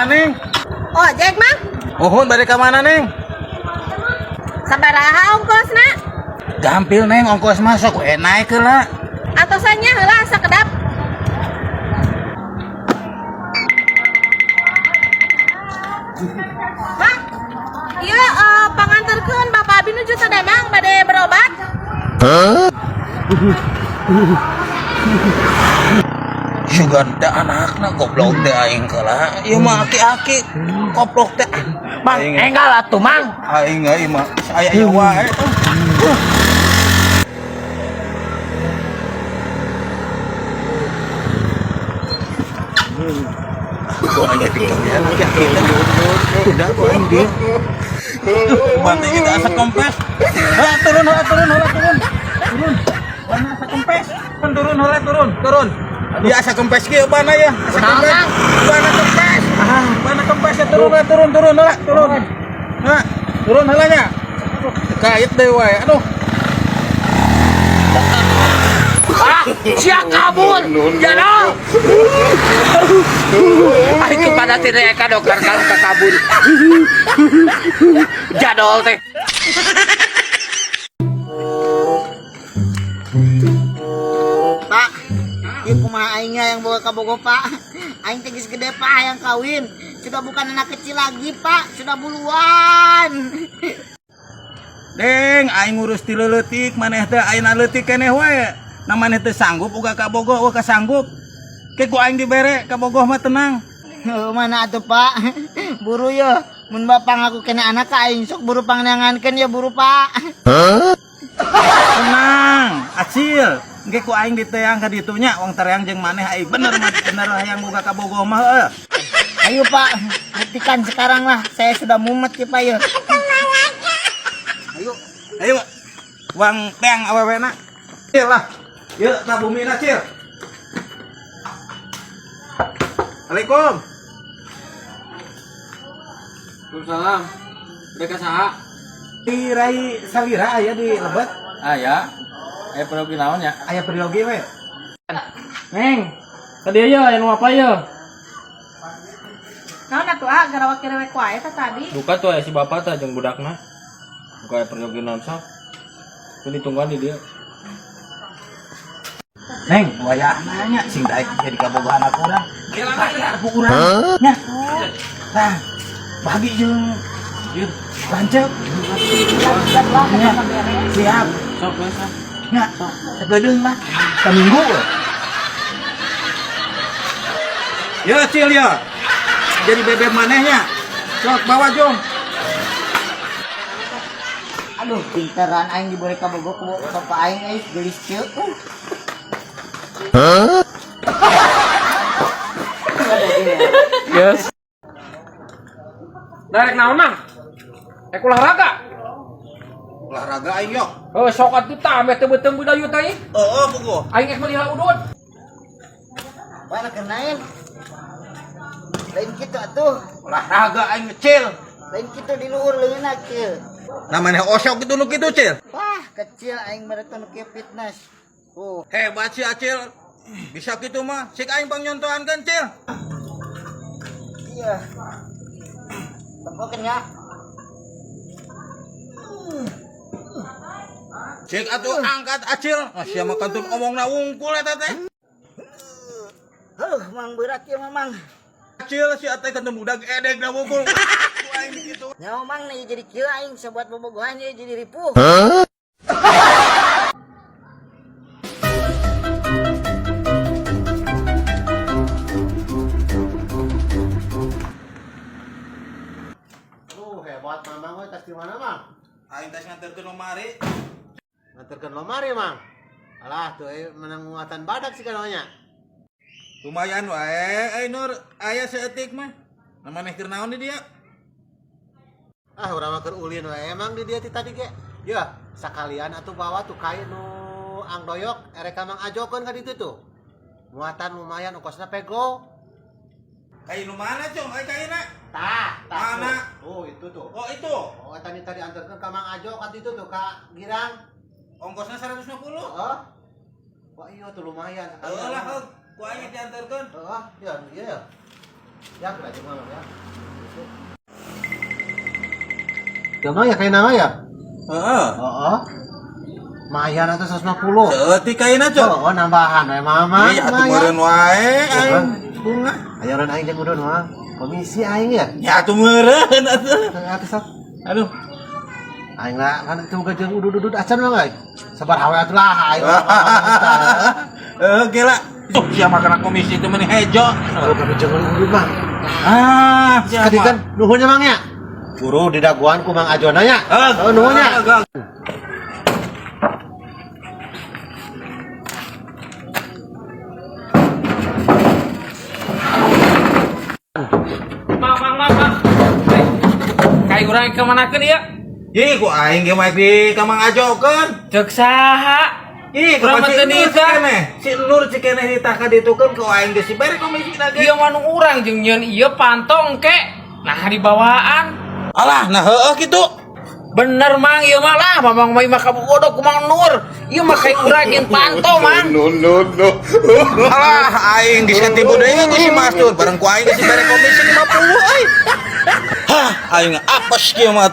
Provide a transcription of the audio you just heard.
Kemana Neng? Oh, Jack mah? Uhun balik ke mana Neng? Sabaraha ongkosna? Gampil Neng, ongkos masuk naik ke lah. Atosannya heula sakedap. Mak, iya panganterkeun Bapak Abi nuju Sademang bade berobat. Sugan teh anakna goblok teh aing kala. Ieu mah aki-aki goblok teh. Mang, enggal atuh Mang. Aing euy mah aya ieu wae. Kok aja tinggalnya aki-aki teh. Udah kok aing dia. Bantu kita asa kempes. Turun. Turun. Mana asa kempes? Turun. Dia asa kempes kieu bana ya. Asa kempes. Bana kempes. Bana kempes ya turun. Nah, turun halanya. Kait deui wae. Aduh. Siap kabur. Jadol. Ai kepada tidak eka dokter kalau kabur. Jadol teh. Pak, ieu kumaha aingnya yang bawa kabogo Pak? Aing teh geus gede Pak yang kawin. Sudah bukan anak kecil lagi Pak, sudah buluan. Deng, aing ngurus ti leutik, maneh teh ayeuna leutik keneh wae. Na maneh teh sanggup uga ka bogoh, uga kasanggup. Ke ku aing dibere ka bogoh mah tenang. Heuh mana atuh Pak? Buru ya. Mun bapak ngaku kena anak ka aing sok buru pangnangankeun ya buru Pak. Tenang, acil. Engke ku aing diteang ka ditu nya, wong tereang jeung maneh ai bener hayang boga ka bogoh mah. Ayo Pak, buktikan sekarang lah. Saya sudah mumet ya Pak ya. Ayo. Wang teang awewena. Cil lah. Yeuh, ta bumina cil. Assalamualaikum. Waalaikumsalam. Mereka saha? Di Rai Salira aya di Lebet. Aya. Aya pergi naon ya? Aya periogi we. Neng. Tadi aja anu apa ya? Naon atuh gara wakirewek wae tadi. Buka tuh aya si bapak teh jeung budakna. Buka aya pergi naon sok. Tadi tungguan di dia. Neng, waya nanya sing daek jadi kabogoh anak urang. Bayar ku urang. Nya. Nah, bagi jeung lanceuk. Siap. Sok biasa. Nya, sagedeung lah. Kaminggu we. Ya, Cil ya. Jadi bebek manehnya. Sok bawa jong. Aduh, pinteran aing diberi kabogo ku bapak aing geus gelis kieu. Yes. Darek naon Mang? Olahraga. Olahraga aing yo. Oh, sok atuh tah ame teu beuteung budayu teh. Heeh, bogoh. Aing ek melihat udut. Mana kenain? Lain kitu atuh. Olahraga aing ngecil. Lain kitu di luhur leungeuna kieu. Namanya osok gitu nu kitu, Cil. Wah, kecil aing mereton ke fitness. Hebat si Acil. Bisa gitu mah. Sik aing pangnyontohankeun, Cil. Iya. Tempokeun ya. Cik atuh angkat Acil. Sia mah kantun omongna wungkul eta teh. Mang berat ya Mamang. Acil si ate kantun budak edek da wungkul. Aing kitu. Nya Mamang nih jadi kieu aing sabuat bobogohan ye jadi ripuh. Hebat Mamang we tas di mana, Mang? Aing tes nganterkeun lomari. Nganterkeun lomari, Mang. Alah, tuh menang muatan badak sih kanonya. Lumayan wae, Nur aya seetik mah. Namaneh keur naon di dia? Ah, urang mah keur ulin wae emang di dia ti tadi ge. Ya, sakalian atuh bawa tuh kain nu angdoyok erek Mang ajokeun ka ditu tuh. Muatan lumayan ongkosna pego. Kain nu mana, Cung? Ai kainna? Tah, Mana? Oh, itu tuh. Oh, itu. Oh, tadi anterkeun ka Mang Ajo ka ditu tuh ka Girang. Ongkosna 150. Heeh. Wah, iya tuh lumayan. Heeh lah, ku aing dianterkeun. Heeh, iya. Ya, belajar malam ya. Gimana ya kayak nama ya? Heeh. Oh. Mayan atau 150. Seeutik kaina, Cok. Oh, nambahan we mama. Iya, atuh meureun wae aing. Bunga. Ayo ron aing jeung udun mah. Komisi aing ya. Ya atuh meureun atuh. Atuh sok. Aduh. Aing lah kan teu jeung udud-udud acan mah guys. Sabar hawe atuh lah aing. Oke lah. Tuh, siapa kena komisi itu meni hejo. Kalau ka jeung udud mah. Ah, Tadi kan nuhunnya Mang ya. Guru di daguan ku Mang Ajona ya. Oh, nuhunnya. Mang. Kayak urang kemanakeun ieu? Ih, ku aing ge mah di ka Mang Ajokeun. Cek saha? Ih, Urang kumaha mah si teu Nur nikah. cikeneh. Si Nur cikeneh ditaka ditukeun ku aing geus sibere komisi lagi. Ieu mah nu urang jeung nyeun ieu pantong ke. Nah di bawaan. Alah, nah heueuh kitu. Bener mang ieu mah lah mamang mah kabogodog ku Mang Nur. Ieu mah kayak urang jeung panto mang. Alah, aing geus katibu deui ku si Mastur, bareng ku aing geus sibere komisi 50 euy. Hah, aing apes kieu mah.